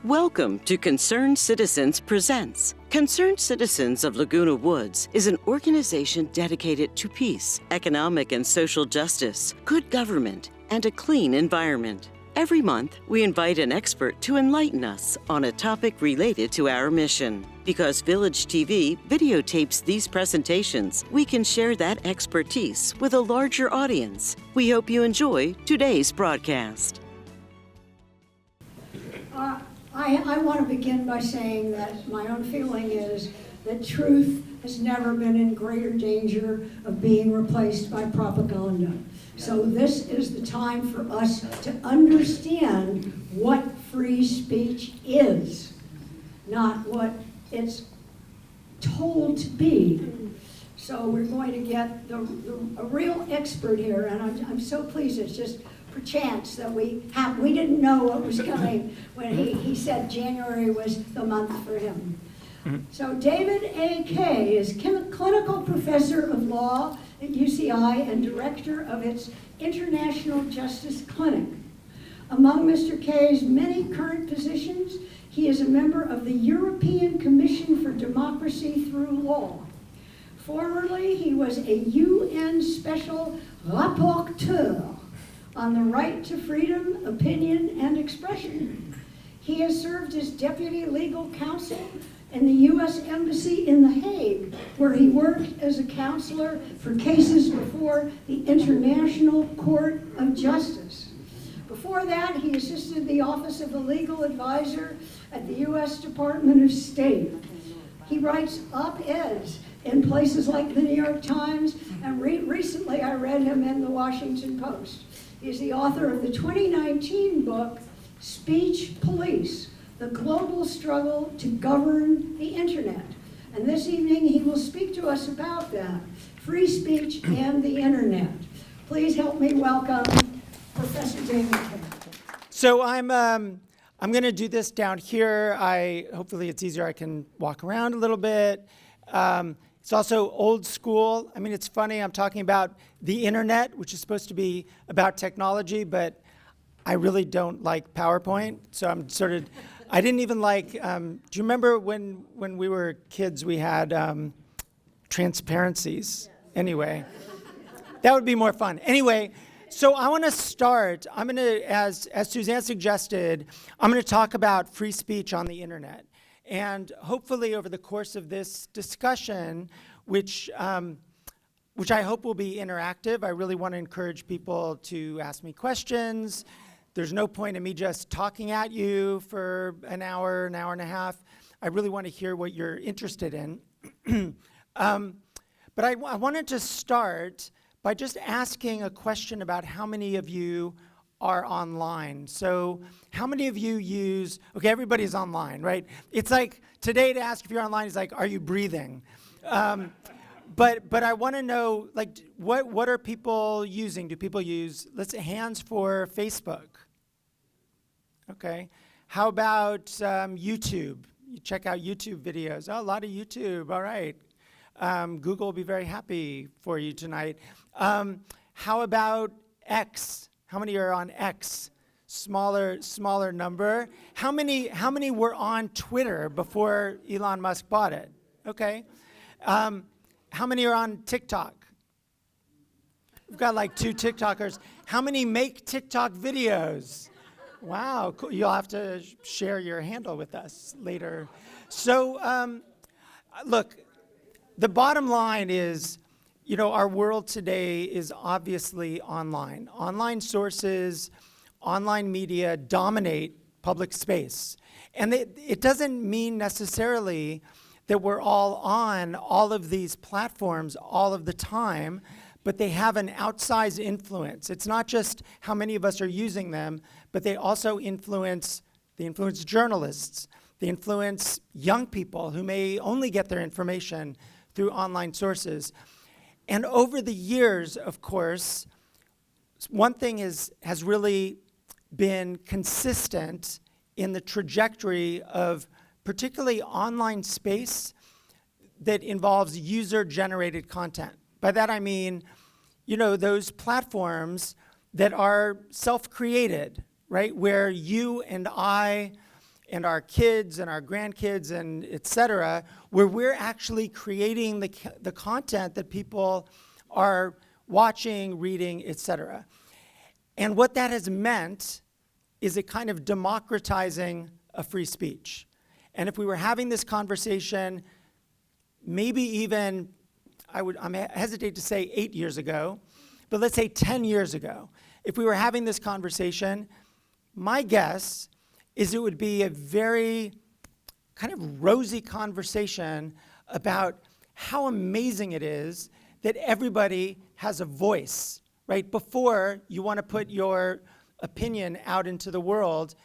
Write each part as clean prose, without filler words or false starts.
Welcome to Concerned Citizens Presents. Concerned Citizens of Laguna Woods is an organization dedicated to peace, economic and social justice, good government, and a clean environment. Every month, we invite an expert to enlighten us on a topic related to our mission. Because Village TV videotapes these presentations, we can share that expertise with a larger audience. We hope you enjoy today's broadcast. I want to begin by saying that my own feeling is that truth has never been in greater danger of being replaced by propaganda. So this is the time for us to understand what free speech is, not what it's told to be. So we're going to get a real expert here, and I'm so pleased. It's just perchance that we didn't know what was coming when he said January was the month for him. So David A. Kaye is clinical professor of law at UCI and director of its International Justice Clinic. Among Mr. Kaye's many current positions, he is a member of the European Commission for Democracy Through Law. Formerly, he was a UN Special Rapporteur on the right to freedom, opinion, and expression. He has served as deputy legal counsel in the U.S. Embassy in The Hague, where he worked as a counselor for cases before the International Court of Justice. Before that, he assisted the Office of the Legal Advisor at the U.S. Department of State. He writes op-eds in places like the New York Times, and recently I read him in the Washington Post. He's the author of the 2019 book, Speech Police, The Global Struggle to Govern the Internet. And this evening he will speak to us about that, free speech and the internet. Please help me welcome Professor David Kaye. So I'm going to do this down here. Hopefully it's easier. I can walk around a little bit. It's also old school. I mean, it's funny, I'm talking about the internet, which is supposed to be about technology, but I really don't like PowerPoint. So I didn't even like, do you remember when we were kids, we had transparencies? Anyway, that would be more fun. Anyway, so I want to start, I'm going to, as Suzanne suggested, I'm going to talk about free speech on the internet. And hopefully over the course of this discussion, which I hope will be interactive, I really want to encourage people to ask me questions. There's no point in me just talking at you for an hour and a half. I really want to hear what you're interested in. But I wanted to start by just asking a question about how many of you are online. So how many of you use, okay, everybody's online, right? It's like today to ask if you're online is like, are you breathing? But I want to know, like, what are people using? Do people use, let's say, hands for Facebook? Okay. How about YouTube? You check out YouTube videos. Oh, a lot of YouTube, all right. Google will be very happy for you tonight. How about X? How many are on X? Smaller number. How many were on Twitter before Elon Musk bought it? Okay. How many are on TikTok? We've got like 2 TikTokers. How many make TikTok videos? Wow, cool. You'll have to share your handle with us later. So, look, the bottom line is, you know, our world today is obviously online. Online sources, online media dominate public space. And it doesn't mean necessarily that we're all on all of these platforms all of the time, but they have an outsized influence. It's not just how many of us are using them, but they also influence journalists. They influence young people who may only get their information through online sources. And over the years, of course, one thing has really been consistent in the trajectory of particularly online space that involves user-generated content. By that I mean, you know, those platforms that are self-created, right? Where you and I and our kids and our grandkids and et cetera, where we're actually creating the content that people are watching, reading, et cetera. And what that has meant is a kind of democratizing of free speech. And if we were having this conversation, maybe even, I hesitate to say 8 years ago, but let's say 10 years ago, if we were having this conversation, my guess is it would be a very kind of rosy conversation about how amazing it is that everybody has a voice, right? Before you want to put your opinion out into the world,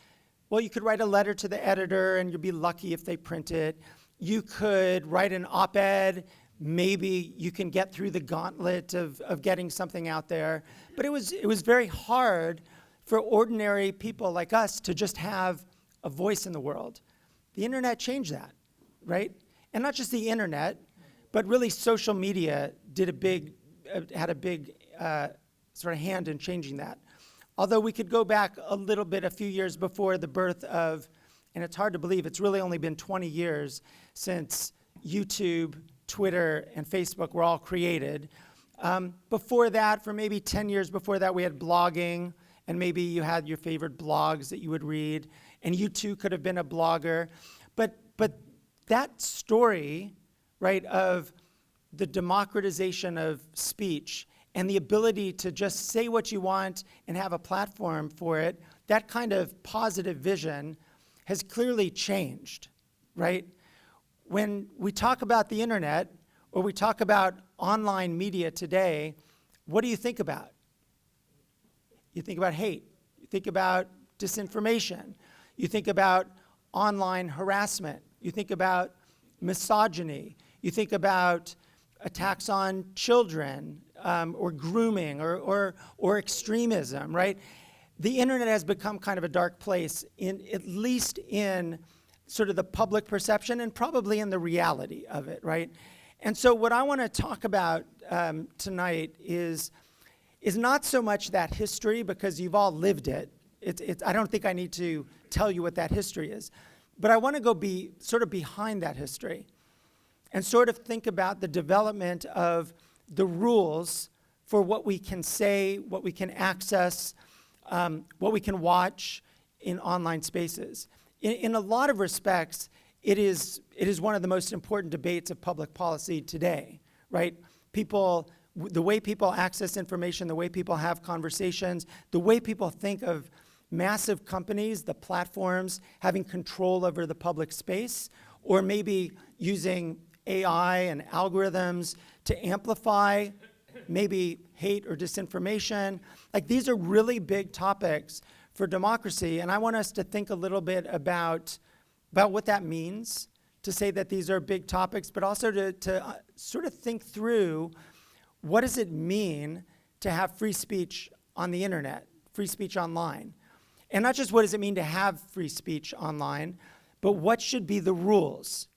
well, you could write a letter to the editor and you'd be lucky if they print it. You could write an op-ed. Maybe you can get through the gauntlet of getting something out there. But it was very hard for ordinary people like us to just have a voice in the world. The internet changed that, right? And not just the internet, but really social media had a big sort of hand in changing that. Although we could go back a few years before the birth of, and it's hard to believe, it's really only been 20 years since YouTube, Twitter, and Facebook were all created. Before that, for maybe 10 years before that, we had blogging, and maybe you had your favorite blogs that you would read, and you too could have been a blogger. But that story, right, of the democratization of speech and the ability to just say what you want and have a platform for it, that kind of positive vision has clearly changed, right? When we talk about the internet or we talk about online media today, what do you think about? You think about hate. You think about disinformation. You think about online harassment. You think about misogyny. You think about attacks on children, or grooming, or extremism, right? The internet has become kind of a dark place, at least in sort of the public perception and probably in the reality of it, right? And so what I want to talk about tonight is not so much that history, because you've all lived it. I don't think I need to tell you what that history is. But I want to go sort of behind that history and sort of think about the development of the rules for what we can say, what we can access, what we can watch in online spaces. In a lot of respects, it is one of the most important debates of public policy today, right? The way people access information, the way people have conversations, the way people think of massive companies, the platforms, having control over the public space, or maybe using AI and algorithms to amplify maybe hate or disinformation. Like, these are really big topics for democracy, and I want us to think a little bit about what that means, to say that these are big topics, but also to sort of think through what does it mean to have free speech on the internet, free speech online. And not just what does it mean to have free speech online, but what should be the rules,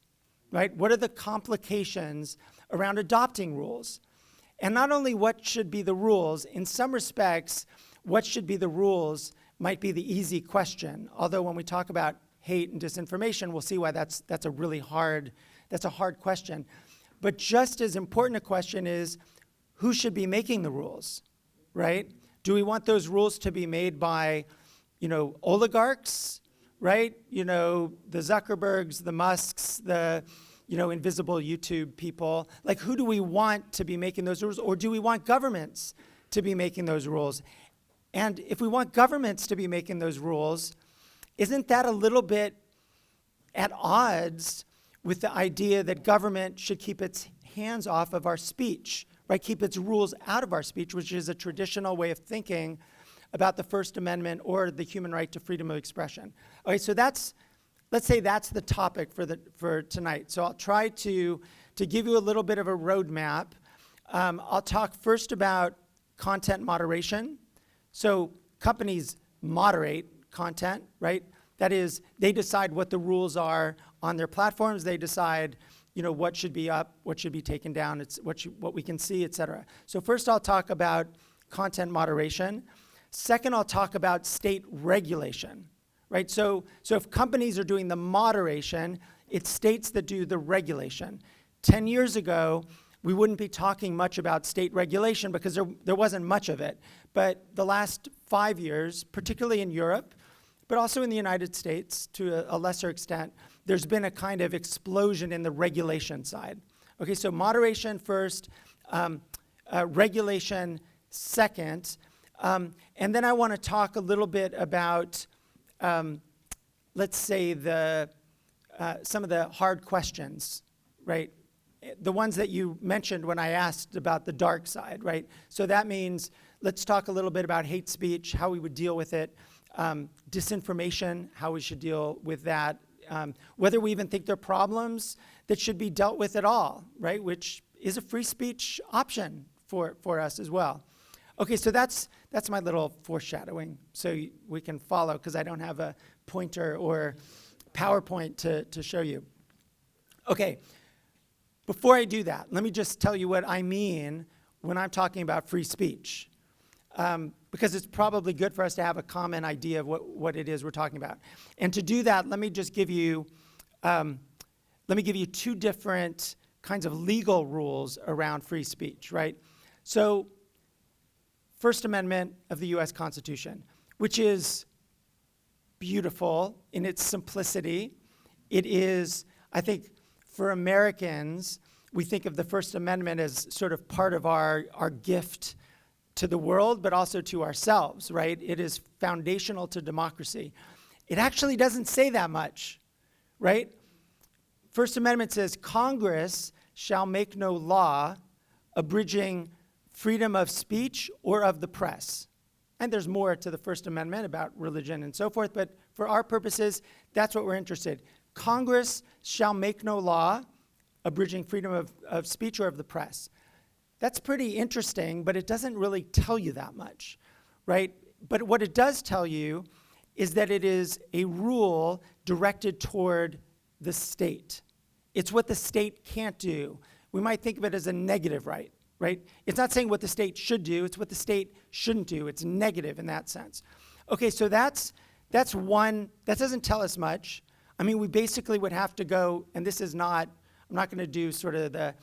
right? What are the complications around adopting rules? And not only what should be the rules, in some respects, what should be the rules might be the easy question. Although when we talk about hate and disinformation, we'll see why that's a really hard question. But just as important a question is, who should be making the rules, right? Do we want those rules to be made by, oligarchs, right? The Zuckerbergs, the Musks, the, invisible YouTube people. Like, who do we want to be making those rules? Or do we want governments to be making those rules? And if we want governments to be making those rules, isn't that a little bit at odds with the idea that government should keep its hands off of our speech, right? Keep its rules out of our speech, which is a traditional way of thinking about the First Amendment or the human right to freedom of expression. Okay, so let's say that's the topic for tonight. So I'll try to give you a little bit of a roadmap. I'll talk first about content moderation. So companies moderate content, right? That is, they decide what the rules are on their platforms. They decide, what should be up, what should be taken down, what we can see, et cetera. So first I'll talk about content moderation. Second, I'll talk about state regulation, right? So if companies are doing the moderation, it's states that do the regulation. 10 years ago, we wouldn't be talking much about state regulation because there wasn't much of it. But the last 5 years, particularly in Europe, but also in the United States to a lesser extent, there's been a kind of explosion in the regulation side. Okay, so moderation first, regulation second, and then I want to talk a little bit about, let's say, some of the hard questions, right? The ones that you mentioned when I asked about the dark side, right? So that means let's talk a little bit about hate speech, how we would deal with it, disinformation, how we should deal with that, whether we even think they're problems that should be dealt with at all, right? Which is a free speech option for us as well. Okay, so that's my little foreshadowing, so we can follow, because I don't have a pointer or PowerPoint to show you. Okay, before I do that, let me just tell you what I mean when I'm talking about free speech, because it's probably good for us to have a common idea of what it is we're talking about. And to do that, let me give you two different kinds of legal rules around free speech, right? So, First Amendment of the US Constitution, which is beautiful in its simplicity. It is, I think, for Americans, we think of the First Amendment as sort of part of our gift to the world, but also to ourselves, right? It is foundational to democracy. It actually doesn't say that much, right? First Amendment says, Congress shall make no law abridging freedom of speech or of the press. And there's more to the First Amendment about religion and so forth, but for our purposes, that's what we're interested in. Congress shall make no law abridging freedom of speech or of the press. That's pretty interesting, but it doesn't really tell you that much, right? But what it does tell you is that it is a rule directed toward the state. It's what the state can't do. We might think of it as a negative right? It's not saying what the state should do, it's what the state shouldn't do. It's negative in that sense. Okay, so that's one, that doesn't tell us much. I mean, we basically would have to go, and this is not, I'm not gonna do sort of the,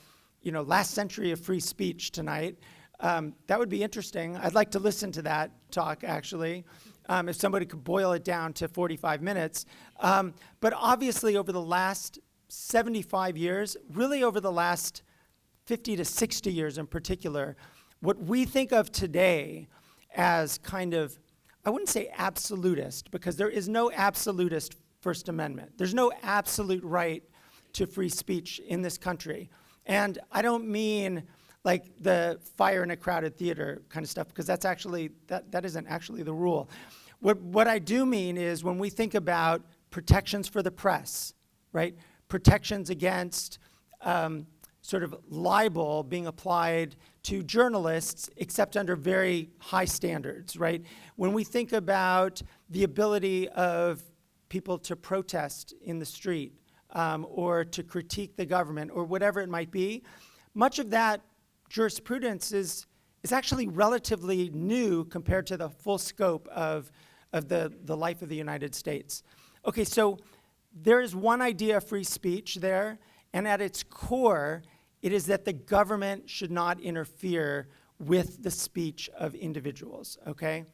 last century of free speech tonight. That would be interesting. I'd like to listen to that talk, actually, if somebody could boil it down to 45 minutes. But obviously, over the last 75 years, really over the last 50 to 60 years in particular, what we think of today as kind of, I wouldn't say absolutist, because there is no absolutist First Amendment. There's no absolute right to free speech in this country. And I don't mean like the fire in a crowded theater kind of stuff, because that's actually, that isn't actually the rule. What I do mean is when we think about protections for the press, right? Protections against sort of libel being applied to journalists, except under very high standards, right? When we think about the ability of people to protest in the street or to critique the government or whatever it might be, much of that jurisprudence is actually relatively new compared to the full scope of the life of the United States. Okay, so there is one idea of free speech there, and at its core, it is that the government should not interfere with the speech of individuals, okay?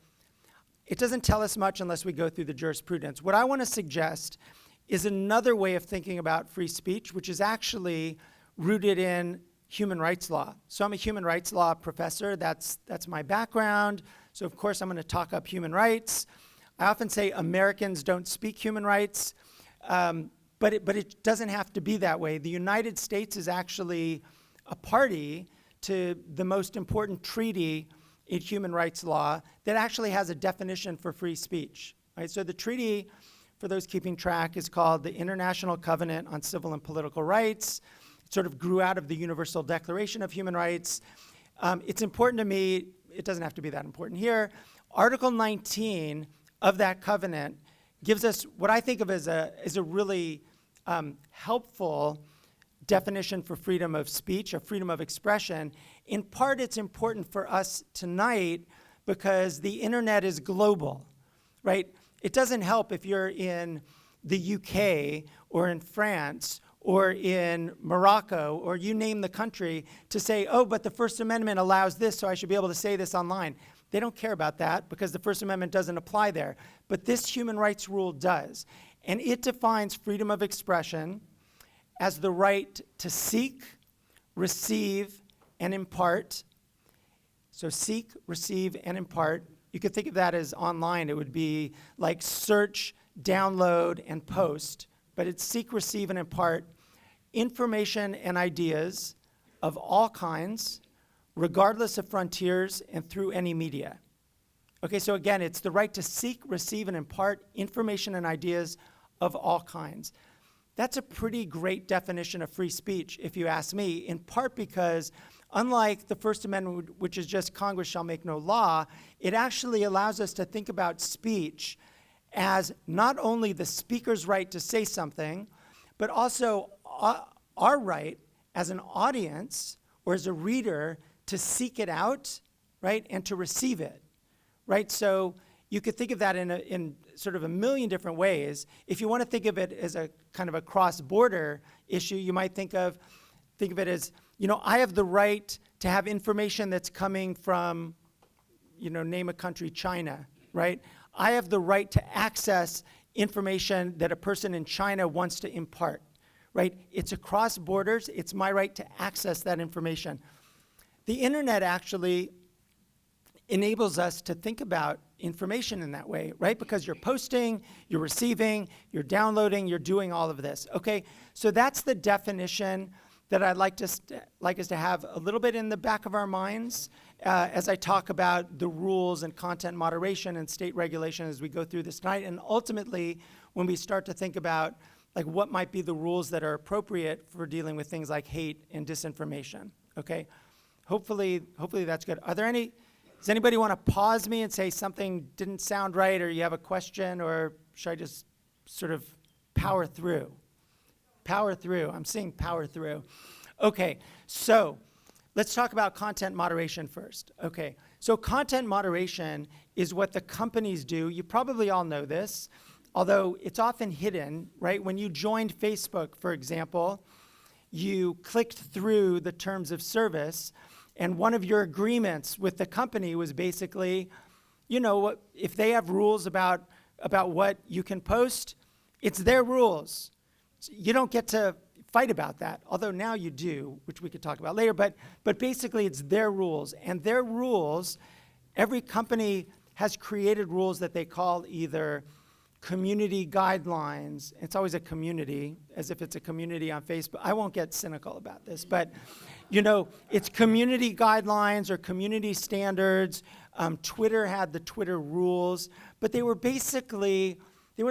It doesn't tell us much unless we go through the jurisprudence. What I want to suggest is another way of thinking about free speech, which is actually rooted in human rights law. So I'm a human rights law professor. That's my background. So of course I'm going to talk up human rights. I often say Americans don't speak human rights, but it doesn't have to be that way. The United States is actually a party to the most important treaty in human rights law that actually has a definition for free speech. Right? So the treaty, for those keeping track, is called the International Covenant on Civil and Political Rights. It sort of grew out of the Universal Declaration of Human Rights. It's important to me, it doesn't have to be that important here. Article 19 of that covenant gives us what I think of as a really helpful definition for freedom of speech, or freedom of expression. In part, it's important for us tonight because the internet is global, right? It doesn't help if you're in the UK or in France or in Morocco, or you name the country, to say, oh, but the First Amendment allows this, so I should be able to say this online. They don't care about that because the First Amendment doesn't apply there. But this human rights rule does. And it defines freedom of expression as the right to seek, receive, and impart. So seek, receive, and impart. You could think of that as online. It would be like search, download, and post. But it's seek, receive, and impart information and ideas of all kinds, regardless of frontiers and through any media. Okay, so again, it's the right to seek, receive, and impart information and ideas of all kinds. That's a pretty great definition of free speech, if you ask me, in part because unlike the First Amendment, which is just Congress shall make no law, it actually allows us to think about speech as not only the speaker's right to say something, but also our right as an audience or as a reader to seek it out, right, and to receive it, right? So you could think of that in sort of a million different ways. If you want to think of it as a kind of a cross-border issue, you might think of it as, I have the right to have information that's coming from, name a country, China, right? I have the right to access information that a person in China wants to impart, right? It's across borders. It's my right to access that information. The internet actually enables us to think about information in that way, right? Because you're posting, you're receiving, you're downloading, you're doing all of this, okay? So that's the definition that I'd like us to have a little bit in the back of our minds as I talk about the rules and content moderation and state regulation as we go through this tonight. And ultimately, when we start to think about what might be the rules that are appropriate for dealing with things like hate and disinformation, okay? Hopefully that's good. Does anybody want to pause me and say something didn't sound right, or you have a question, or should I just sort of power through? Power through. I'm seeing power through. Okay, so let's talk about content moderation first. Okay, so content moderation is what the companies do. You probably all know this, although it's often hidden, right? When you joined Facebook, for example, you clicked through the terms of service, and one of your agreements with the company was basically, if they have rules about what you can post, it's their rules. You don't get to fight about that, although now you do, which we could talk about later, but basically it's their rules. And their rules, every company has created rules that they call either community guidelines. It's always a community, as if it's a community on Facebook. I won't get cynical about this, but it's community guidelines or community standards. Twitter had the Twitter rules, but they were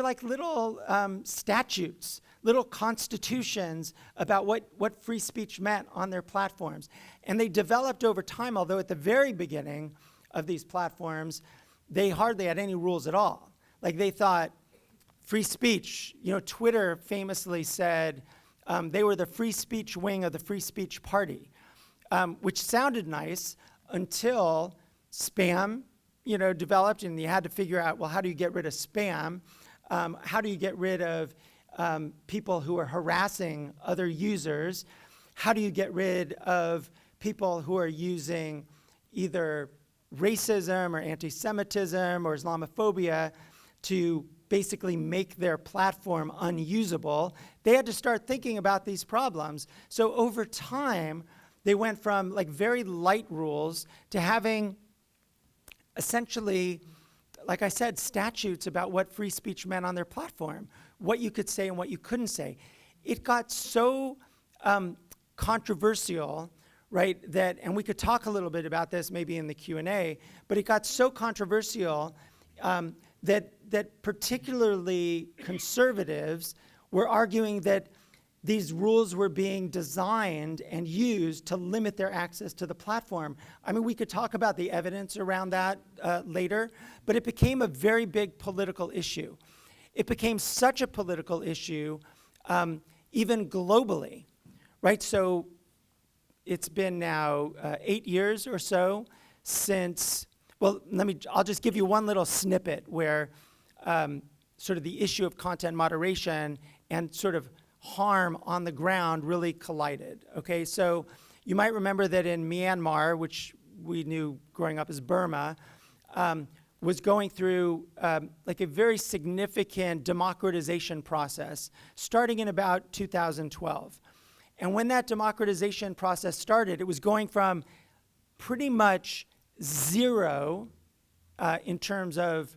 like little statutes, little constitutions about what free speech meant on their platforms. And they developed over time, although at the very beginning of these platforms, they hardly had any rules at all. They thought free speech, Twitter famously said they were the free speech wing of the free speech party, which sounded nice until spam, developed, and you had to figure out, well, how do you get rid of spam? How do you get rid of people who are harassing other users? How do you get rid of people who are using either racism or anti-Semitism or Islamophobia to basically make their platform unusable? They had to start thinking about these problems. So over time, they went from very light rules to having essentially, like I said, statutes about what free speech meant on their platform, what you could say and what you couldn't say. It got so controversial, right, and we could talk a little bit about this maybe in the Q&A, but it got so controversial that particularly conservatives were arguing that these rules were being designed and used to limit their access to the platform. I mean, we could talk about the evidence around that later, but it became a very big political issue. It became such a political issue, even globally, right? So it's been now 8 years or so since, I'll just give you one little snippet where sort of the issue of content moderation and sort of harm on the ground really collided. Okay, so you might remember that in Myanmar, which we knew growing up as Burma, was going through like a very significant democratization process starting in about 2012. And when that democratization process started, it was going from pretty much zero in terms of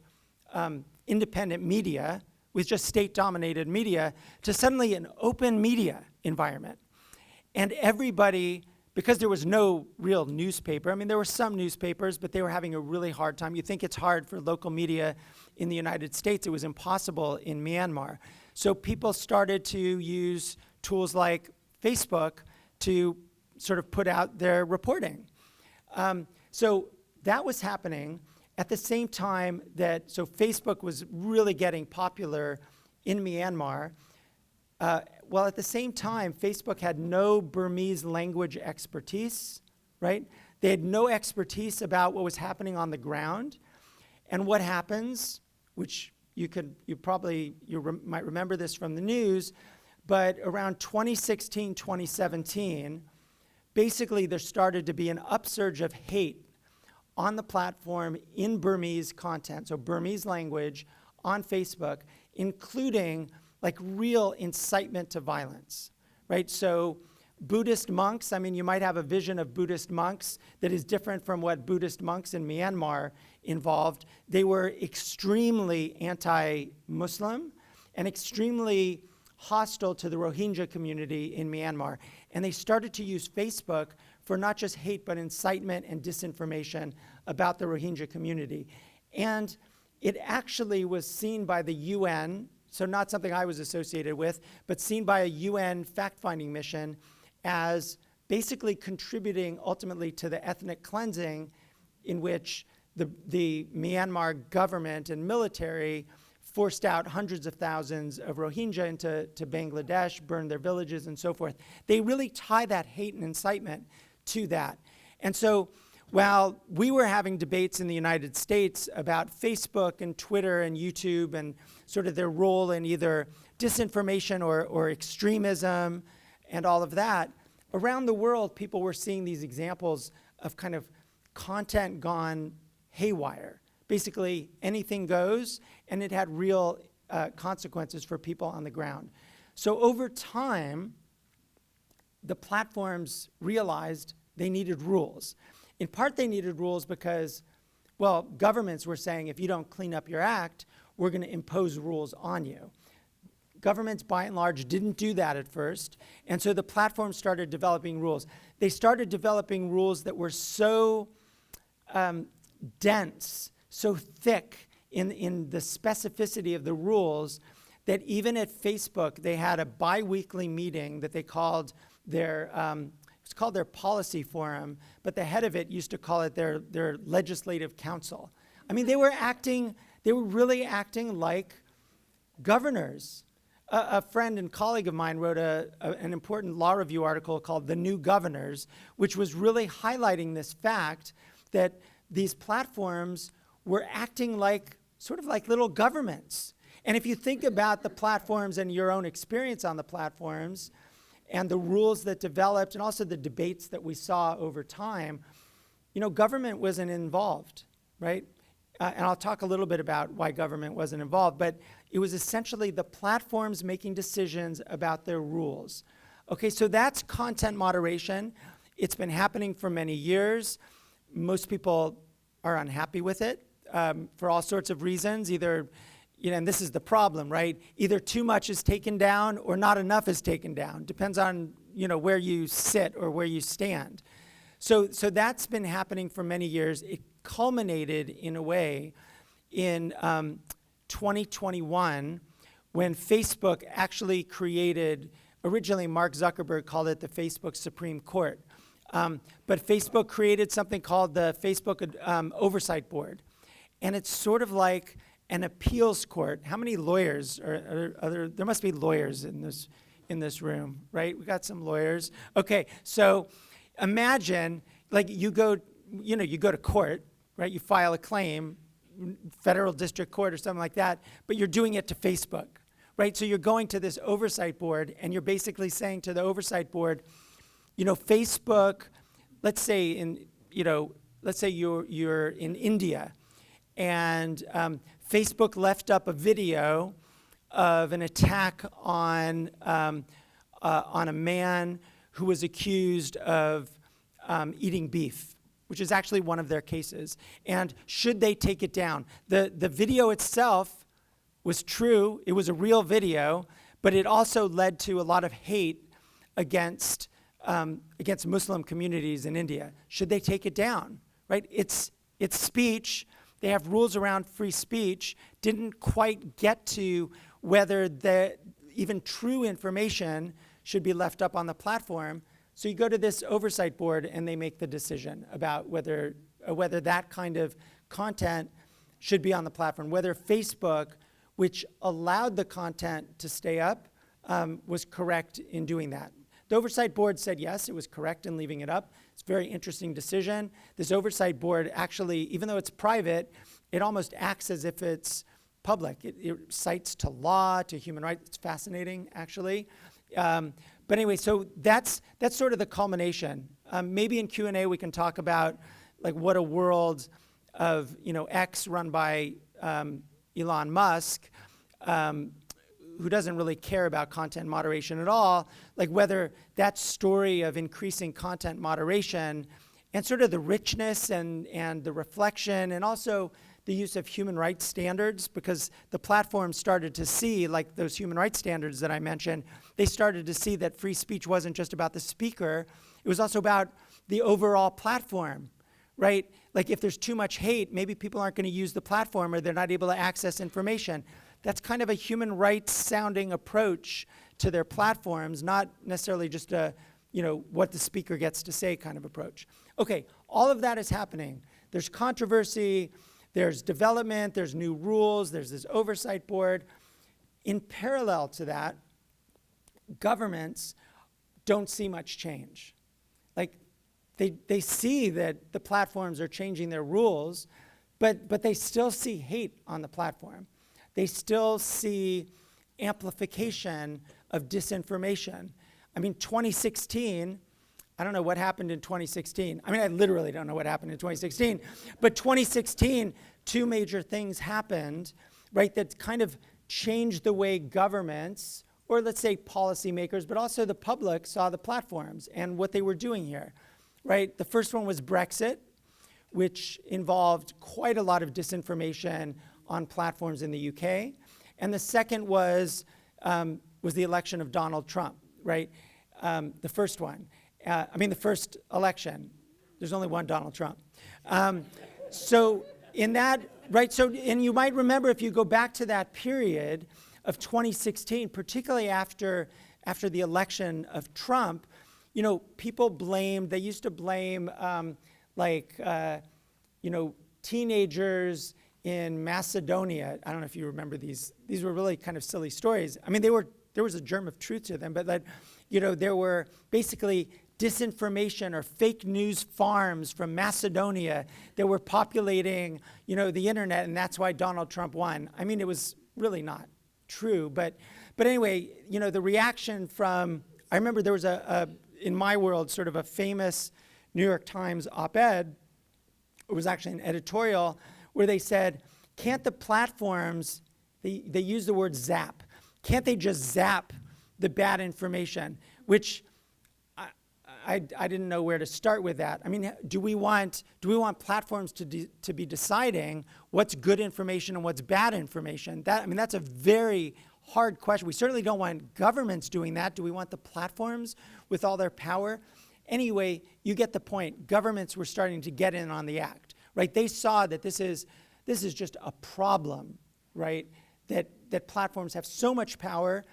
independent media, with just state-dominated media, to suddenly an open media environment. And everybody, because there was no real newspaper, I mean, there were some newspapers, but they were having a really hard time. You think it's hard for local media in the United States. It was impossible in Myanmar. So people started to use tools like Facebook to sort of put out their reporting. So that was happening at the same time that, so Facebook was really getting popular in Myanmar. Well, at the same time, Facebook had no Burmese language expertise, right? They had no expertise about what was happening on the ground. And what happens, which you might remember this from the news, but around 2016, 2017, basically there started to be an upsurge of hate on the platform in Burmese content, so Burmese language on Facebook, including like real incitement to violence, right? So Buddhist monks, I mean, you might have a vision of Buddhist monks that is different from what Buddhist monks in Myanmar involved. They were extremely anti-Muslim and extremely hostile to the Rohingya community in Myanmar. And they started to use Facebook for not just hate, but incitement and disinformation about the Rohingya community. And it actually was seen by the UN, so not something I was associated with, but seen by a UN fact-finding mission as basically contributing ultimately to the ethnic cleansing in which the Myanmar government and military forced out hundreds of thousands of Rohingya into Bangladesh, burned their villages and so forth. They really tie that hate and incitement to that. And so while we were having debates in the United States about Facebook and Twitter and YouTube and sort of their role in either disinformation or extremism and all of that, around the world, people were seeing these examples of kind of content gone haywire. Basically, anything goes, and it had real consequences for people on the ground. So over time, the platforms realized they needed rules. In part, they needed rules because, well, governments were saying, if you don't clean up your act, we're going to impose rules on you. Governments, by and large, didn't do that at first, and so the platforms started developing rules. They started developing rules that were so dense, so thick in the specificity of the rules that even at Facebook, they had a bi-weekly meeting that they called their it's called their policy forum, but the head of it used to call it their legislative council. I mean, they were really acting like governors. A friend and colleague of mine wrote an important law review article called The New Governors, which was really highlighting this fact that these platforms were acting like, sort of like little governments. And if you think about the platforms and your own experience on the platforms, and the rules that developed, and also the debates that we saw over time, you know, government wasn't involved, right? And I'll talk a little bit about why government wasn't involved, but it was essentially the platforms making decisions about their rules. Okay, so that's content moderation. It's been happening for many years. Most people are unhappy with it for all sorts of reasons, either, you know, and this is the problem, right? Either too much is taken down or not enough is taken down. Depends on, you know, where you sit or where you stand. So that's been happening for many years. It culminated in a way in 2021 when Facebook actually created, originally Mark Zuckerberg called it the Facebook Supreme Court. But Facebook created something called the Facebook Oversight Board. And it's sort of like an appeals court. How many lawyers are there must be lawyers in this room, right? We got some lawyers. Okay, so imagine like you go to court, right? You file a claim, federal district court or something like that, but you're doing it to Facebook, right? So you're going to this oversight board, and you're basically saying to the oversight board, Facebook, let's say you're in India, and Facebook left up a video of an attack on a man who was accused of eating beef, which is actually one of their cases. And should they take it down? The video itself was true. It was a real video, but it also led to a lot of hate against Muslim communities in India. Should they take it down? Right? It's speech. They have rules around free speech. Didn't quite get to whether the even true information should be left up on the platform. So you go to this oversight board, and they make the decision about whether that kind of content should be on the platform, whether Facebook, which allowed the content to stay up, was correct in doing that. The oversight board said yes, it was correct in leaving it up. It's a very interesting decision. This oversight board actually, even though it's private, it almost acts as if it's public. It cites to law, to human rights. It's fascinating, actually. But anyway, so that's sort of the culmination. Maybe in Q&A we can talk about like what a world of X run by Elon Musk, who doesn't really care about content moderation at all, like whether that story of increasing content moderation and sort of the richness and the reflection and also the use of human rights standards, because the platform started to see, like those human rights standards that I mentioned, they started to see that free speech wasn't just about the speaker, it was also about the overall platform, right? Like if there's too much hate, maybe people aren't going to use the platform or they're not able to access information. That's kind of a human rights sounding approach to their platforms, not necessarily just a, what the speaker gets to say kind of approach. Okay, all of that is happening. There's controversy, there's development, there's new rules, there's this oversight board. In parallel to that, governments don't see much change. Like they see that the platforms are changing their rules, but they still see hate on the platform. They still see amplification of disinformation. I mean, 2016, I don't know what happened in 2016. I mean, I literally don't know what happened in 2016. But 2016, two major things happened, right, that kind of changed the way governments, or let's say policymakers, but also the public saw the platforms and what they were doing here, right? The first one was Brexit, which involved quite a lot of disinformation on platforms in the UK. And the second was the election of Donald Trump, right? The first one. The first election. There's only one Donald Trump. So in that, right, so, and you might remember if you go back to that period of 2016, particularly after the election of Trump, people they used to blame teenagers in Macedonia. I don't know if you remember these. These were really kind of silly stories. I mean, there was a germ of truth to them, but there were basically disinformation or fake news farms from Macedonia that were populating, the internet, and that's why Donald Trump won. I mean, it was really not true, but anyway, the reaction from, I remember there was in my world, sort of a famous New York Times op-ed. It was actually an editorial where they said, can't the platforms, they use the word zap, can't they just zap the bad information? Which I didn't know where to start with that. I mean, do we want platforms to be deciding what's good information and what's bad information? That's a very hard question. We certainly don't want governments doing that. Do we want the platforms with all their power? Anyway, you get the point. Governments were starting to get in on the act, right? They saw that this is just a problem, right? That platforms have so much power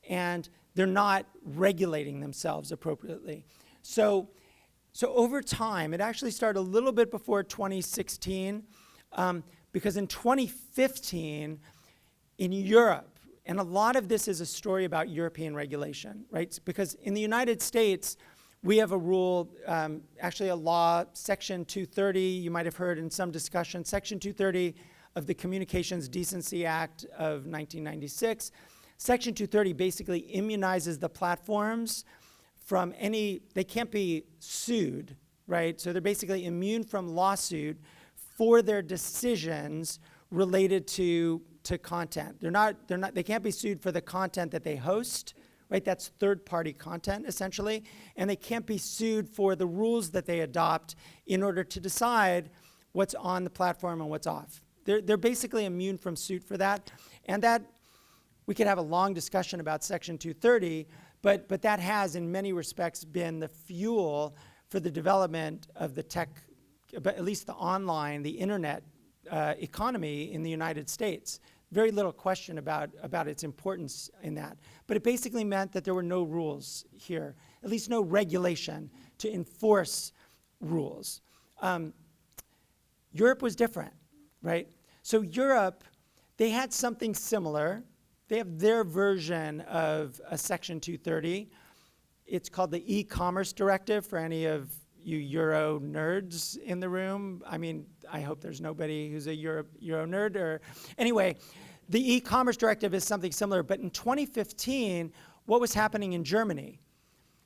and they're not regulating themselves appropriately. So over time, it actually started a little bit before 2016, because in 2015, in Europe, and a lot of this is a story about European regulation, right? Because in the United States, we have a rule, actually a law, Section 230, you might have heard in some discussion, Section 230 of the Communications Decency Act of 1996. Section 230 basically immunizes the platforms from they can't be sued, right? So they're basically immune from lawsuit for their decisions related to content. They can't be sued for the content that they host, right? That's third-party content, essentially. And they can't be sued for the rules that they adopt in order to decide what's on the platform and what's off. They're basically immune from suit for that. And that, we could have a long discussion about Section 230, but that has, in many respects, been the fuel for the development of the tech, but at least the online, the internet economy in the United States. Very little question about its importance in that. But it basically meant that there were no rules here, at least no regulation to enforce rules. Europe was different, right? So Europe, they had something similar. They have their version of a Section 230. It's called the e-commerce directive for any of you Euro nerds in the room. I mean, I hope there's nobody who's a Euro nerd. Anyway, the e-commerce directive is something similar. But in 2015, what was happening in Germany?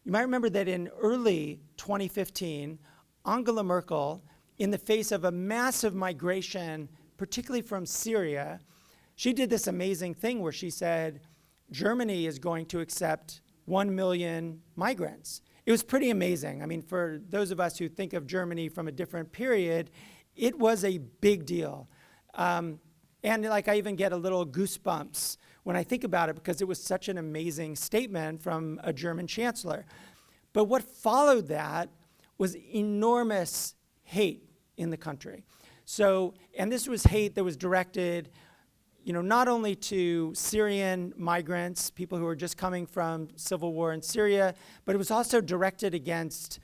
You might remember that in early 2015, Angela Merkel, in the face of a massive migration, particularly from Syria, she did this amazing thing where she said, Germany is going to accept 1 million migrants. It was pretty amazing. I mean, for those of us who think of Germany from a different period, it was a big deal. And like I even get a little goosebumps when I think about it because it was such an amazing statement from a German chancellor. But what followed that was enormous hate in the country. So, and this was hate that was directed, not only to Syrian migrants, people who were just coming from civil war in Syria, but it was also directed against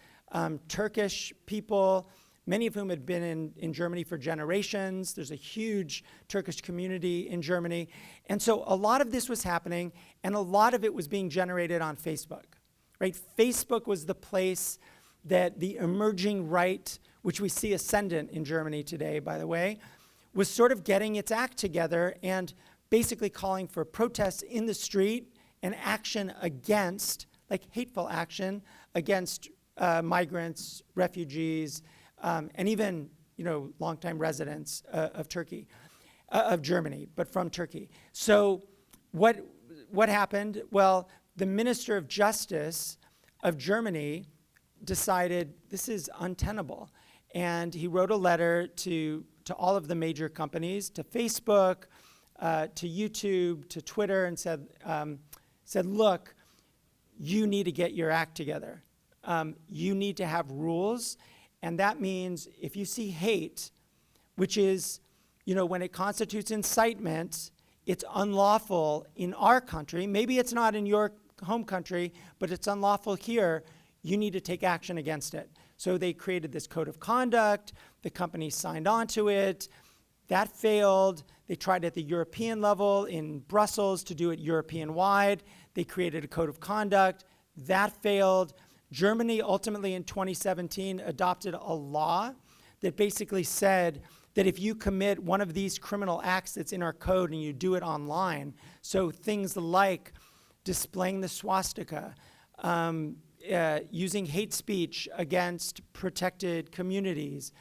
Turkish people, many of whom had been in Germany for generations. There's a huge Turkish community in Germany. And so a lot of this was happening, and a lot of it was being generated on Facebook, right? Facebook was the place that the emerging right, which we see ascendant in Germany today, by the way, was sort of getting its act together and basically calling for protests in the street and action against, like hateful action against migrants, refugees, and even, longtime residents of Germany, but from Turkey. So what happened? Well, the Minister of Justice of Germany decided this is untenable. And he wrote a letter to all of the major companies, to Facebook, to YouTube, to Twitter, and said, look, you need to get your act together. You need to have rules. And that means if you see hate, which is, when it constitutes incitement, it's unlawful in our country. Maybe it's not in your home country, but it's unlawful here. You need to take action against it. So they created this code of conduct. The company signed on to it. That failed. They tried at the European level in Brussels to do it European-wide. They created a code of conduct. That failed. Germany ultimately in 2017 adopted a law that basically said that if you commit one of these criminal acts that's in our code and you do it online, so things like displaying the swastika, using hate speech against protected communities,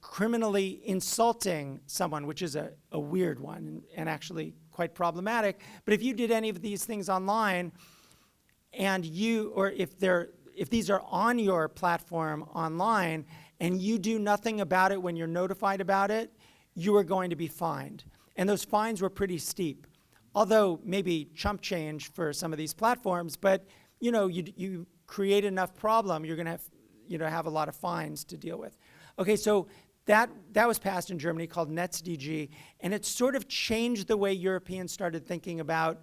criminally insulting someone, which is a weird one and actually quite problematic. But if you did any of these things online, and if these are on your platform online, and you do nothing about it when you're notified about it, you are going to be fined. And those fines were pretty steep, although maybe chump change for some of these platforms. But you create enough problem, you're going to have a lot of fines to deal with. Okay, so that was passed in Germany called NetzDG, and it sort of changed the way Europeans started thinking about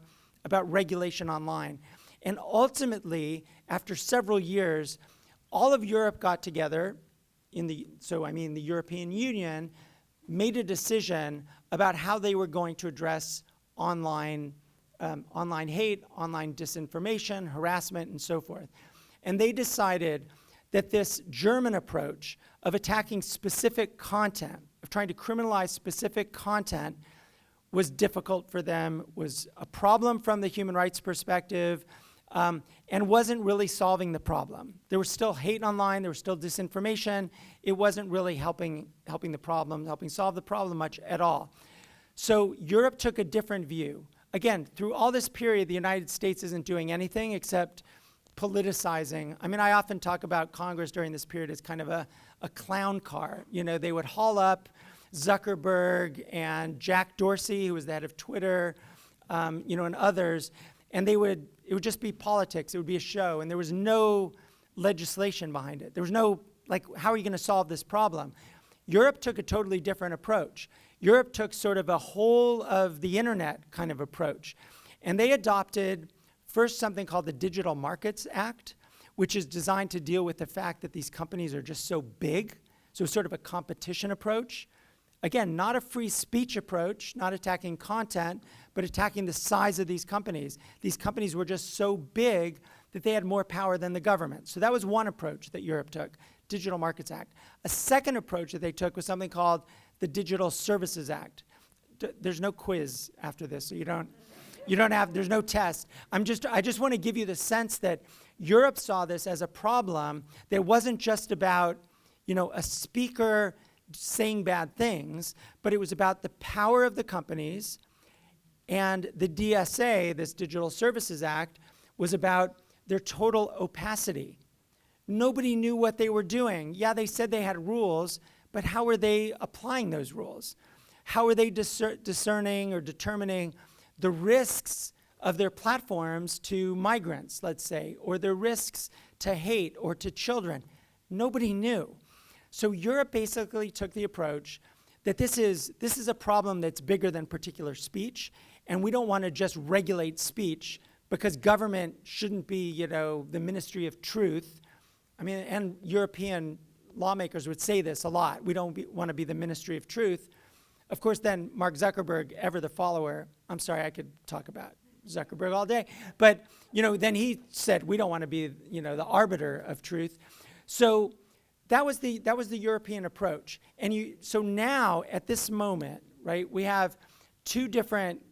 regulation online. And ultimately, after several years, all of Europe got together the European Union made a decision about how they were going to address online hate, online disinformation, harassment, and so forth. And they decided that this German approach of attacking specific content, of trying to criminalize specific content was difficult for them, was a problem from the human rights perspective, and wasn't really solving the problem. There was still hate online, there was still disinformation. It wasn't really helping the problem, helping solve the problem much at all. So Europe took a different view. Again, through all this period, the United States isn't doing anything except politicizing. I mean, I often talk about Congress during this period as kind of a clown car. You know, they would haul up Zuckerberg and Jack Dorsey, who was the head of Twitter, and others, and it would just be politics. It would be a show, and there was no legislation behind it. There was no, how are you going to solve this problem? Europe took a totally different approach. Europe took sort of a whole of the internet kind of approach, and they adopted first something called the Digital Markets Act, which is designed to deal with the fact that these companies are just so big, so sort of a competition approach. Again, not a free speech approach, not attacking content, but attacking the size of these companies. These companies were just so big that they had more power than the government. So that was one approach that Europe took, Digital Markets Act. A second approach that they took was something called the Digital Services Act. There's no quiz after this, so there's no test. I just want to give you the sense that Europe saw this as a problem that wasn't just about, a speaker saying bad things, but it was about the power of the companies, and the DSA, this Digital Services Act, was about their total opacity. Nobody knew what they were doing. Yeah, they said they had rules, but how were they applying those rules? How were they discerning or determining the risks of their platforms to migrants, let's say, or the risks to hate or to children? Nobody knew. So Europe basically took the approach that this is a problem that's bigger than particular speech, and we don't want to just regulate speech because government shouldn't be, the ministry of truth. I mean, and European lawmakers would say this a lot. We don't want to be the ministry of truth. Of course, then Mark Zuckerberg, ever the follower, I'm sorry, I could talk about Zuckerberg all day, but, then he said, we don't want to be, the arbiter of truth. So that was the European approach. And so now, at this moment, right, we have two different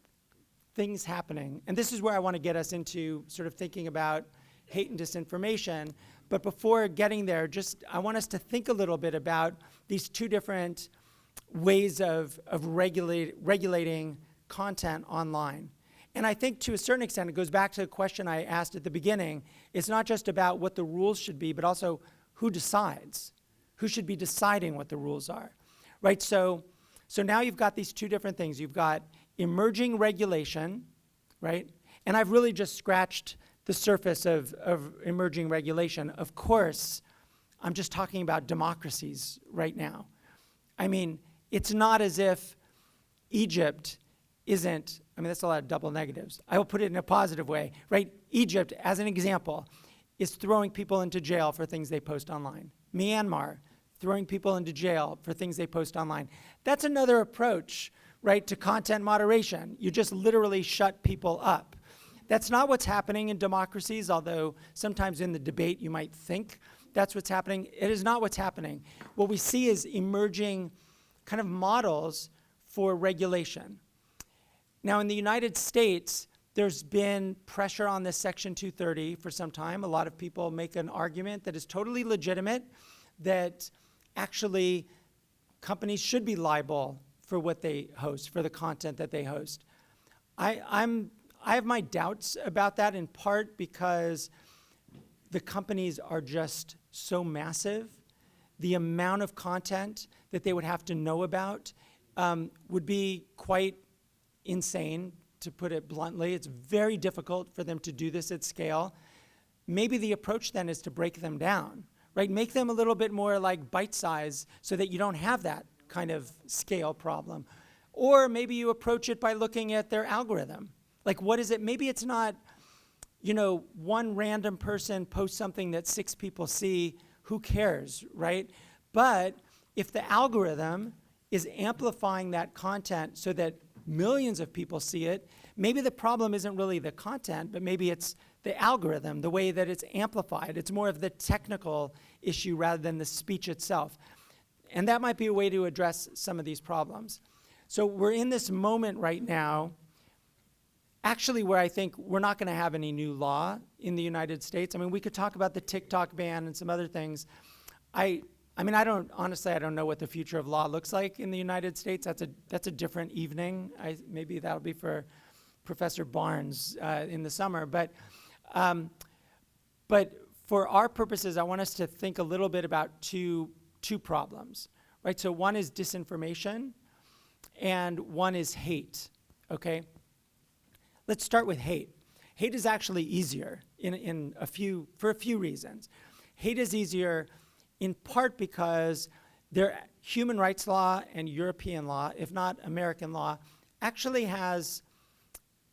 things happening. And this is where I want to get us into sort of thinking about hate and disinformation. But before getting there, I want us to think a little bit about these two different ways of regulating content online. And I think to a certain extent, it goes back to the question I asked at the beginning. It's not just about what the rules should be, but also who decides? Who should be deciding what the rules are, right? So now you've got these two different things. You've got emerging regulation, right? And I've really just scratched the surface of emerging regulation. Of course, I'm just talking about democracies right now. I mean, it's not as if Egypt isn't, that's a lot of double negatives. I will put it in a positive way, right? Egypt, as an example, is throwing people into jail for things they post online. Myanmar, throwing people into jail for things they post online. That's another approach, right, to content moderation. You just literally shut people up. That's not what's happening in democracies, although sometimes in the debate you might think that's what's happening. It is not what's happening. What we see is emerging kind of models for regulation. Now, in the United States, there's been pressure on this Section 230 for some time. A lot of people make an argument that is totally legitimate, that actually companies should be liable for what they host, for the content that they host. I have my doubts about that, in part because the companies are just so massive. The amount of content that they would have to know about would be quite insane, to put it bluntly. It's very difficult for them to do this at scale. Maybe the approach then is to break them down, right? Make them a little bit more like bite size so that you don't have that kind of scale problem. Or maybe you approach it by looking at their algorithm. Like, what is it? Maybe it's not, one random person posts something that 6 people see, who cares, right? But if the algorithm is amplifying that content so that millions of people see it, maybe the problem isn't really the content, but maybe it's the algorithm, the way that it's amplified. It's more of the technical issue rather than the speech itself. And that might be a way to address some of these problems. So we're in this moment right now, actually, where I think we're not going to have any new law in the United States. I mean, we could talk about the TikTok ban and some other things. I mean, honestly, I don't know what the future of law looks like in the United States. That's a different evening. Maybe that'll be for Professor Barnes in the summer. But for our purposes, I want us to think a little bit about two problems, right? So one is disinformation, and one is hate, okay? Let's start with hate. Hate is actually easier for a few reasons. Hate is easier in part because human rights law and European law, if not American law, actually has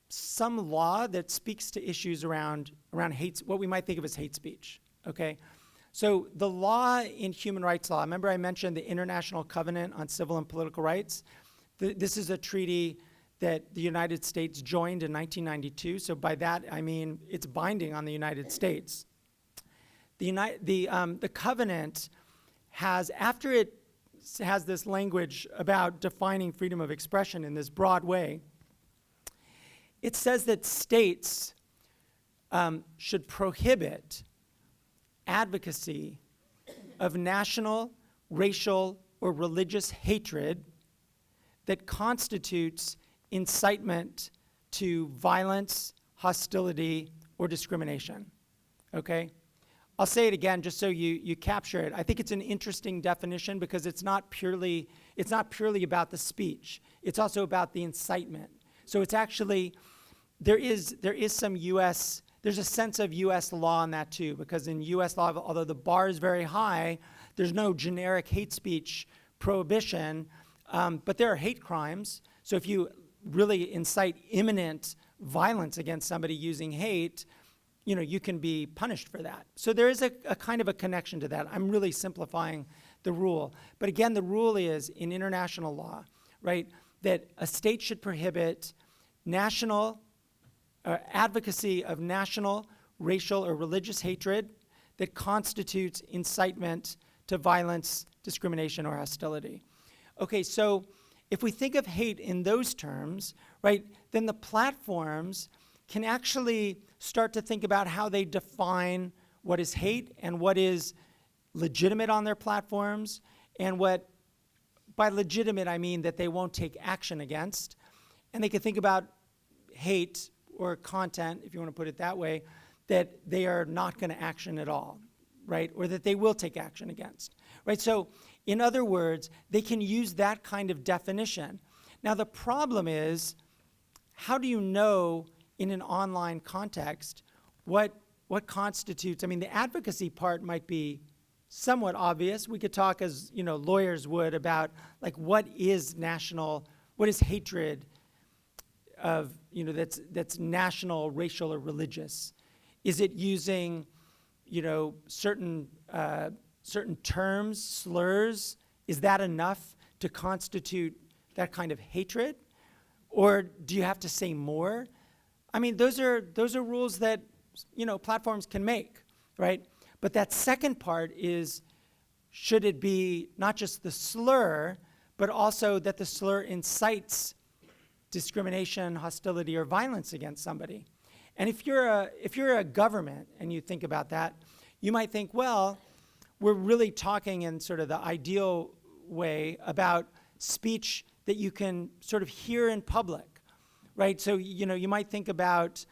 some law that speaks to issues around hate, what we might think of as hate speech, okay? So the law in human rights law, remember I mentioned the International Covenant on Civil and Political Rights? This is a treaty that the United States joined in 1992. So by that, I mean it's binding on the United States. The covenant has, after it has this language about defining freedom of expression in this broad way, it says that states should prohibit advocacy of national, racial, or religious hatred that constitutes incitement to violence, hostility, or discrimination, okay? I'll say it again just so you capture it. I think it's an interesting definition because it's not purely about the speech. It's also about the incitement. So it's actually, there is some there's a sense of US law in that too, because in US law, although the bar is very high, there's no generic hate speech prohibition, but there are hate crimes. So if you really incite imminent violence against somebody using hate, you can be punished for that. So there is a kind of a connection to that. I'm really simplifying the rule. But again, the rule is in international law, right, that a state should prohibit advocacy of national, racial, or religious hatred that constitutes incitement to violence, discrimination, or hostility. Okay, so if we think of hate in those terms, right, then the platforms can actually start to think about how they define what is hate and what is legitimate on their platforms, and what, by legitimate, I mean that they won't take action against. And they can think about hate or content, if you want to put it that way, that they are not going to action at all, right? Or that they will take action against, right? So in other words, they can use that kind of definition. Now the problem is, how do you know in an online context what constitutes, I mean, the advocacy part might be somewhat obvious. We could talk as, lawyers would about like what is hatred of, that's national, racial, or religious? Is it using, certain terms, slurs? Is that enough to constitute that kind of hatred? Or do you have to say more? I mean, those are rules that, platforms can make, right? But that second part is, should it be not just the slur, but also that the slur incites discrimination, hostility, or violence against somebody? And if you're a government and you think about that, you might think, well, we're really talking in sort of the ideal way about speech that you can sort of hear in public, right? So, you might think about,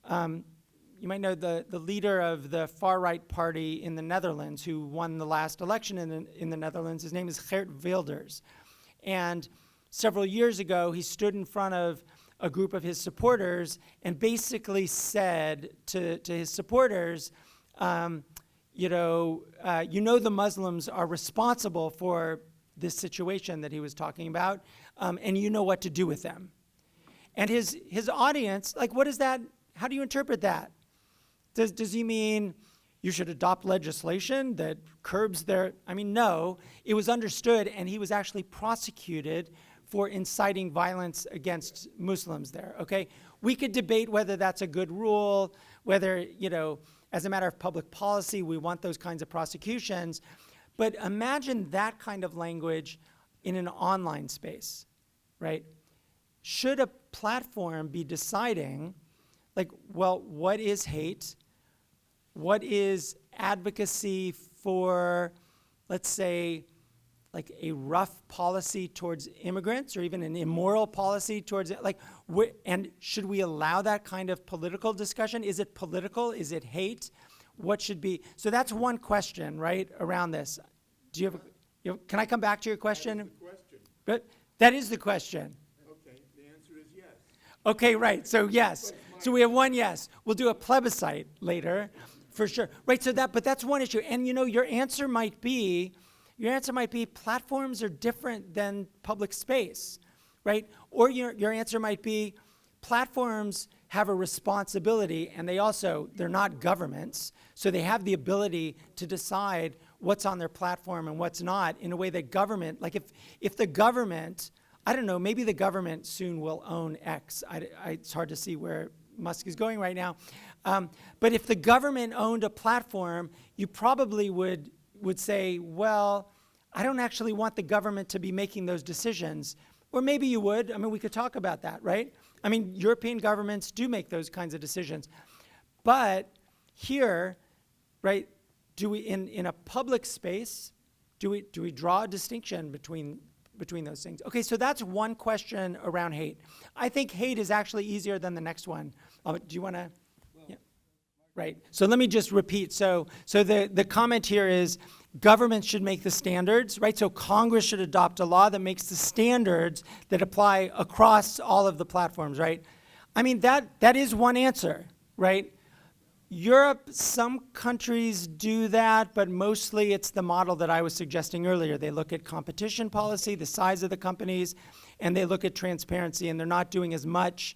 you might know the leader of the far-right party in the Netherlands who won the last election in the Netherlands. His name is Geert Wilders. And several years ago, he stood in front of a group of his supporters and basically said to his supporters, the Muslims are responsible for this situation that he was talking about, and you know what to do with them. And his audience, like, what is that? How do you interpret that? Does he mean you should adopt legislation that curbs their, no, it was understood, and he was actually prosecuted for inciting violence against Muslims there, okay? We could debate whether that's a good rule, whether, as a matter of public policy, we want those kinds of prosecutions. But imagine that kind of language in an online space, right? Should a platform be deciding, like, well, what is hate? What is advocacy for, let's say, like a rough policy towards immigrants, or even an immoral policy towards it? Like, and should we allow that kind of political discussion? Is it political? Is it hate? What should be? So that's one question, right, around this. Do you have, can I come back to your question? That is the question. But that is the question. Okay, the answer is yes. Okay, right, so yes. So we have one yes. We'll do a plebiscite later, for sure. Right, so but that's one issue. And your answer might be platforms are different than public space, right? Or your answer might be platforms have a responsibility, and they're not governments, so they have the ability to decide what's on their platform and what's not in a way that government, like if the government, I don't know, maybe the government soon will own X. It's hard to see where Musk is going right now. But if the government owned a platform, you probably would say, well, I don't actually want the government to be making those decisions. Or maybe you would. I mean, we could talk about that, right? I mean, European governments do make those kinds of decisions. But here, right, do we, in a public space, do we draw a distinction between those things? Okay, so that's one question around hate. I think hate is actually easier than the next one. Do you want to? Yeah. Right. So let me just repeat. So the comment here is governments should make the standards, right? So Congress should adopt a law that makes the standards that apply across all of the platforms, right? I mean, that is one answer, right? Europe, some countries do that, but mostly it's the model that I was suggesting earlier. They look at competition policy, the size of the companies, and they look at transparency, and they're not doing as much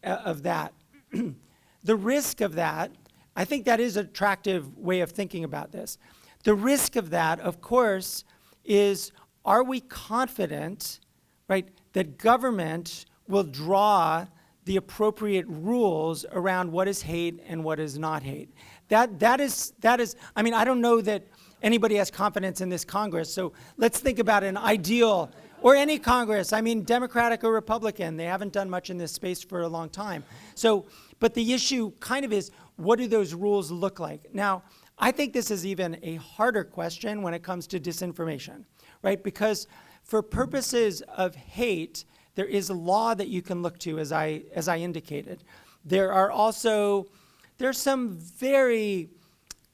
of that. The risk of that, I think that is an attractive way of thinking about this. The risk of that, of course, is are we confident, right, that government will draw the appropriate rules around what is hate and what is not hate? That is, I mean, I don't know that anybody has confidence in this Congress, so let's think about an ideal, or any Congress, I mean, Democratic or Republican, they haven't done much in this space for a long time. So, but the issue kind of is, what do those rules look like? Now, I think this is even a harder question when it comes to disinformation, right? Because for purposes of hate, there is a law that you can look to, as I indicated. There's some very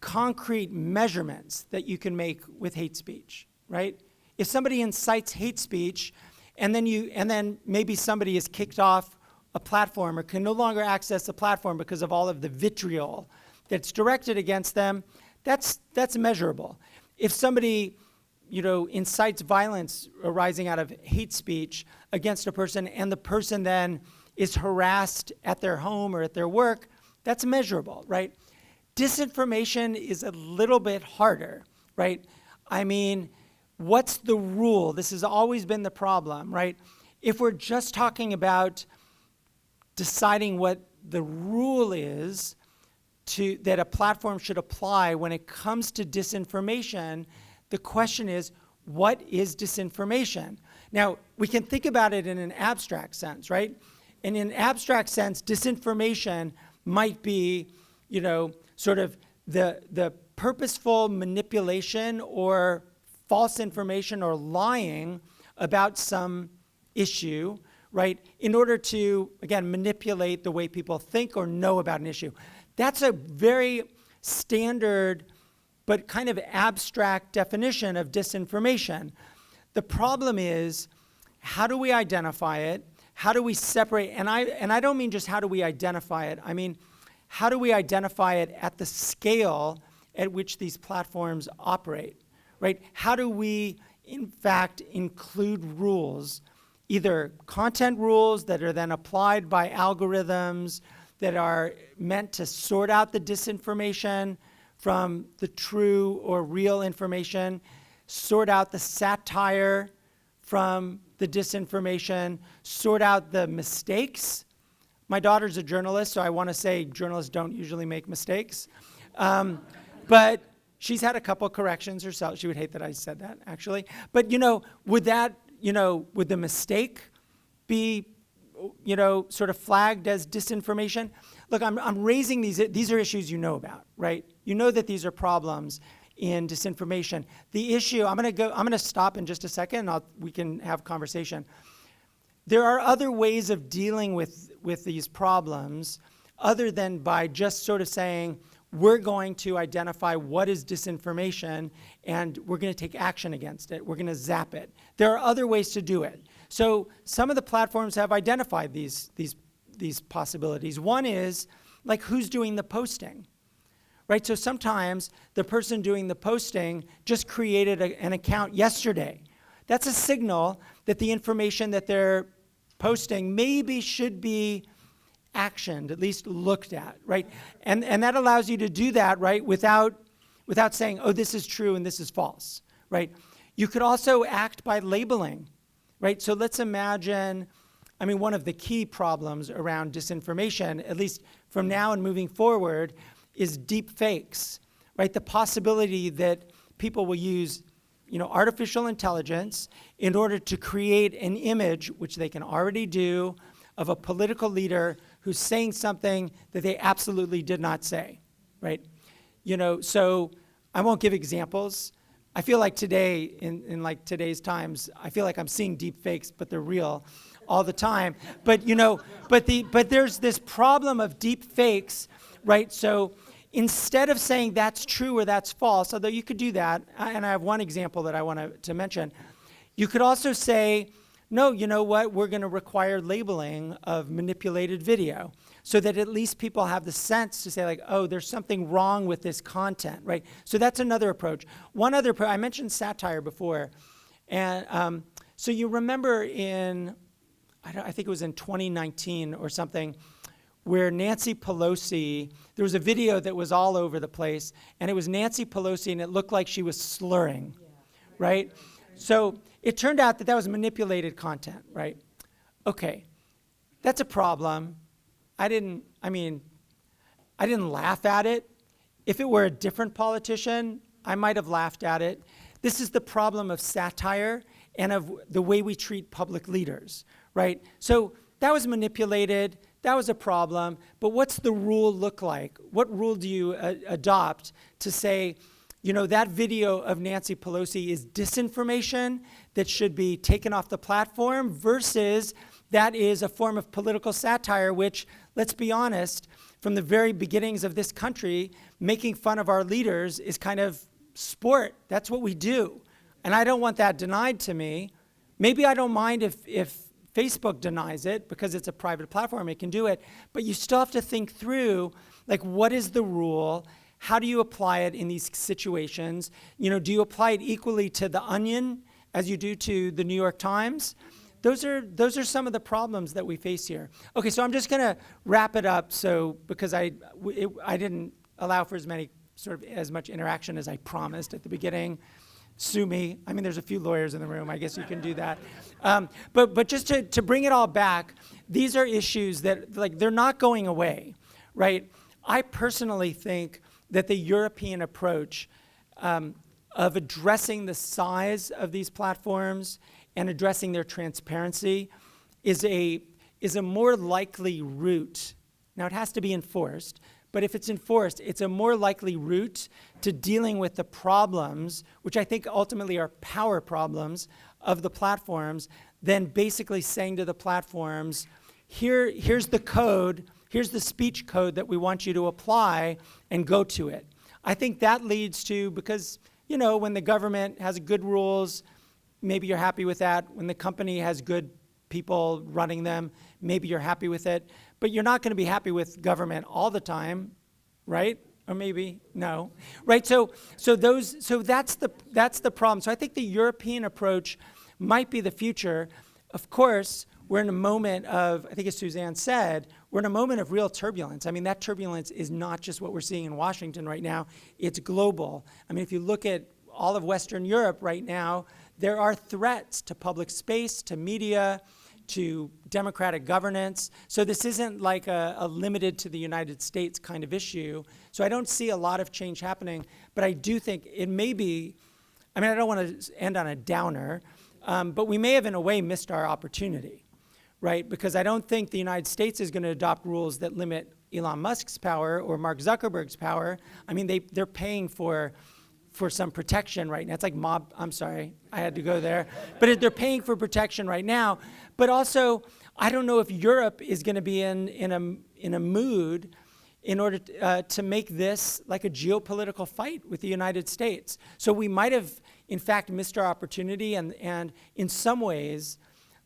concrete measurements that you can make with hate speech, right? If somebody incites hate speech, and then maybe somebody is kicked off a platform or can no longer access the platform because of all of the vitriol that's directed against them, that's measurable. If somebody, incites violence arising out of hate speech against a person, and the person then is harassed at their home or at their work, that's measurable, right? Disinformation is a little bit harder, right? I mean, what's the rule? This has always been the problem, right? If we're just talking about deciding what the rule is that a platform should apply when it comes to disinformation, the question is, what is disinformation? Now, we can think about it in an abstract sense, right? And in an abstract sense, disinformation might be, sort of the purposeful manipulation or false information or lying about some issue, right? In order to, again, manipulate the way people think or know about an issue. That's a very standard but kind of abstract definition of disinformation. The problem is, how do we identify it? How do we separate? And I don't mean just how do we identify it. I mean, how do we identify it at the scale at which these platforms operate, right? How do we, in fact, include rules, either content rules that are then applied by algorithms that are meant to sort out the disinformation from the true or real information, sort out the satire from the disinformation, sort out the mistakes. My daughter's a journalist, so I want to say journalists don't usually make mistakes. But She's had a couple corrections herself. She would hate that I said that, actually. But, would the mistake be, sort of flagged as disinformation? Look, I'm raising these are issues you know about, right? You know that these are problems in disinformation. The issue, I'm going to stop in just a second, and we can have conversation. There are other ways of dealing with these problems other than by just sort of saying, we're going to identify what is disinformation and we're going to take action against it. We're going to zap it. There are other ways to do it. So some of the platforms have identified these possibilities. One is like who's doing the posting, right? So sometimes the person doing the posting just created an account yesterday. That's a signal that the information that they're posting maybe should be actioned, at least looked at, right? And that allows you to do that, right, without saying, oh, this is true and this is false, right? You could also act by labeling, right? So let's imagine, one of the key problems around disinformation, at least from now and moving forward, is deep fakes, right? The possibility that people will use artificial intelligence in order to create an image, which they can already do, of a political leader who's saying something that they absolutely did not say, right? So I won't give examples. I feel like today, in like today's times, I feel like I'm seeing deep fakes, but they're real all the time. But but there's this problem of deep fakes, right? So instead of saying that's true or that's false, although you could do that, and I have one example that I want to mention, you could also say, no, you know what, we're going to require labeling of manipulated video so that at least people have the sense to say like, oh, there's something wrong with this content, right? So that's another approach. One other I mentioned satire before. And so you remember I think it was in 2019 or something, where Nancy Pelosi, there was a video that was all over the place, and it was Nancy Pelosi, and it looked like she was slurring, right? So it turned out that was manipulated content, right? Okay, that's a problem. I didn't laugh at it. If it were a different politician, I might have laughed at it. This is the problem of satire and of the way we treat public leaders, right? So that was manipulated. That was a problem. But what's the rule look like? What rule do you adopt to say, that video of Nancy Pelosi is disinformation that should be taken off the platform versus that is a form of political satire, which, let's be honest, from the very beginnings of this country, making fun of our leaders is kind of sport. That's what we do. And I don't want that denied to me. Maybe I don't mind if Facebook denies it because it's a private platform, it can do it. But you still have to think through, like, what is the rule? How do you apply it in these situations? Do you apply it equally to The Onion as you do to the New York Times? Those are some of the problems that we face here. Okay, so I'm just going to wrap it up. So because I didn't allow for as much interaction as I promised at the beginning. Sue me. There's a few lawyers in the room. I guess you can do that. But just to bring it all back, these are issues that they're not going away, right? I personally think that the European approach of addressing the size of these platforms and addressing their transparency is a more likely route. Now, it has to be enforced, but if it's enforced, it's a more likely route to dealing with the problems, which I think ultimately are power problems of the platforms, than basically saying to the platforms, here's the code, here's the speech code that we want you to apply, and go to it. I think that leads to, because, when the government has good rules, maybe you're happy with that. When the company has good people running them, maybe you're happy with it. But you're not going to be happy with government all the time, right? Or maybe no, right? So that's the problem. So I think the European approach might be the future. Of course, we're in a moment of, I think as Suzanne said, we're in a moment of real turbulence. That turbulence is not just what we're seeing in Washington right now, it's global. If you look at all of Western Europe right now, there are threats to public space, to media, to democratic governance. So this isn't like a limited to the United States kind of issue. So I don't see a lot of change happening, but I do think it may be, I mean, I don't want to end on a downer, but we may have in a way missed our opportunity, right? Because I don't think the United States is going to adopt rules that limit Elon Musk's power or Mark Zuckerberg's power. I mean, they're paying for some protection right now. It's like I'm sorry, I had to go there. But they're paying for protection right now. But also, I don't know if Europe is going to be in a mood in order to make this like a geopolitical fight with the United States. So we might have, in fact, missed our opportunity, and in some ways,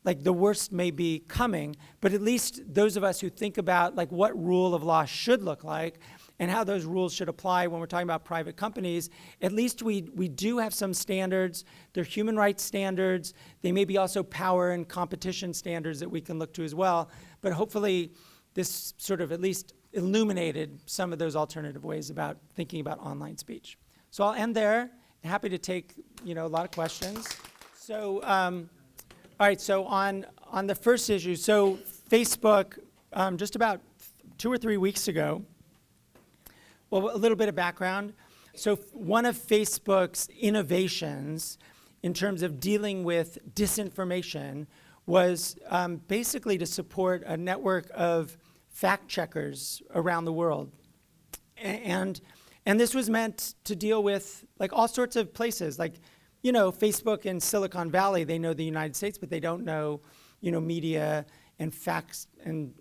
like the worst may be coming, but at least those of us who think about like what rule of law should look like and how those rules should apply when we're talking about private companies, at least we do have some standards. They're human rights standards. They may be also power and competition standards that we can look to as well. But hopefully this sort of at least illuminated some of those alternative ways about thinking about online speech. So I'll end there. Happy to take a lot of questions. So, all right, so on the first issue, so Facebook, just about 2 or 3 weeks ago, well, a little bit of background. So one of Facebook's innovations in terms of dealing with disinformation was basically to support a network of fact checkers around the world. And this was meant to deal with like all sorts of places, like, Facebook in Silicon Valley, they know the United States, but they don't know, media and facts and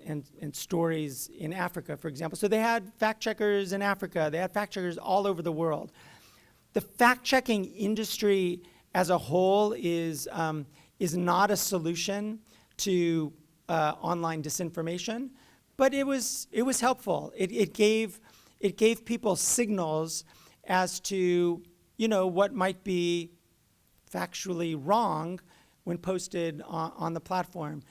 stories in Africa, for example. So they had fact checkers in Africa. They had fact checkers all over the world. The fact-checking industry as a whole is not a solution to online disinformation, but it was helpful. It gave people signals as to what might be factually wrong when posted on the platform.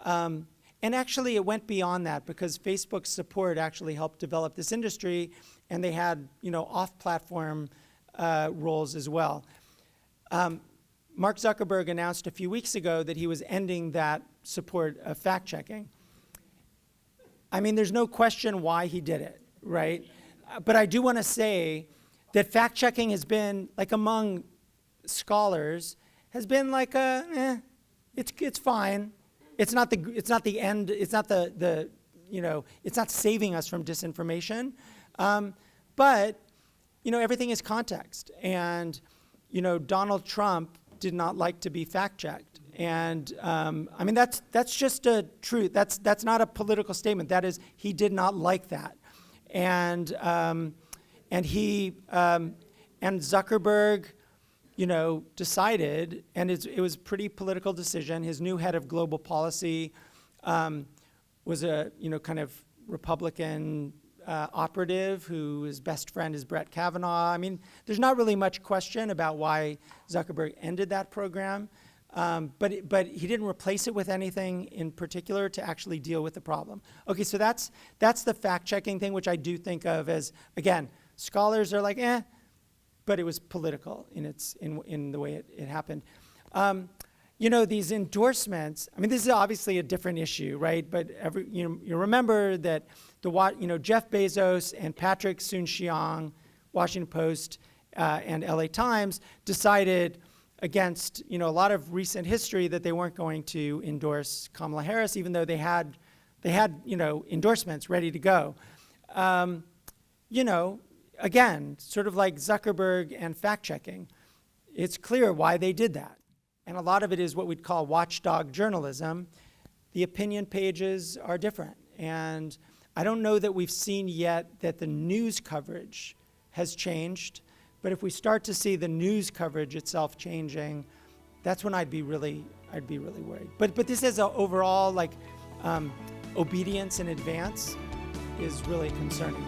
And actually it went beyond that because Facebook's support actually helped develop this industry, and they had off-platform roles as well. Mark Zuckerberg announced a few weeks ago that he was ending that support of fact-checking. I mean, there's no question why he did it, right? But I do want to say that fact-checking has been, like among scholars, has been like it's fine. It's not the end. It's not it's not saving us from disinformation. But everything is context. And Donald Trump did not like to be fact-checked. And I mean that's just a truth. That's not a political statement. That is, he did not like that. And he and Zuckerberg, decided, and it was a pretty political decision. His new head of global policy was a kind of Republican operative whose best friend is Brett Kavanaugh. I mean, there's not really much question about why Zuckerberg ended that program, but he didn't replace it with anything in particular to actually deal with the problem. Okay, so that's the fact-checking thing, which I do think of as, again, scholars are like, but it was political in the way it happened. These endorsements, I mean, this is obviously a different issue, right? But you remember that Jeff Bezos and Patrick Soon-Shiong, Washington Post and LA Times, decided against a lot of recent history that they weren't going to endorse Kamala Harris, even though they had endorsements ready to go. Again, sort of like Zuckerberg and fact-checking, it's clear why they did that. And a lot of it is what we'd call watchdog journalism. The opinion pages are different. And I don't know that we've seen yet that the news coverage has changed. But if we start to see the news coverage itself changing, that's when I'd be really worried. But this is overall, like, obedience in advance is really concerning.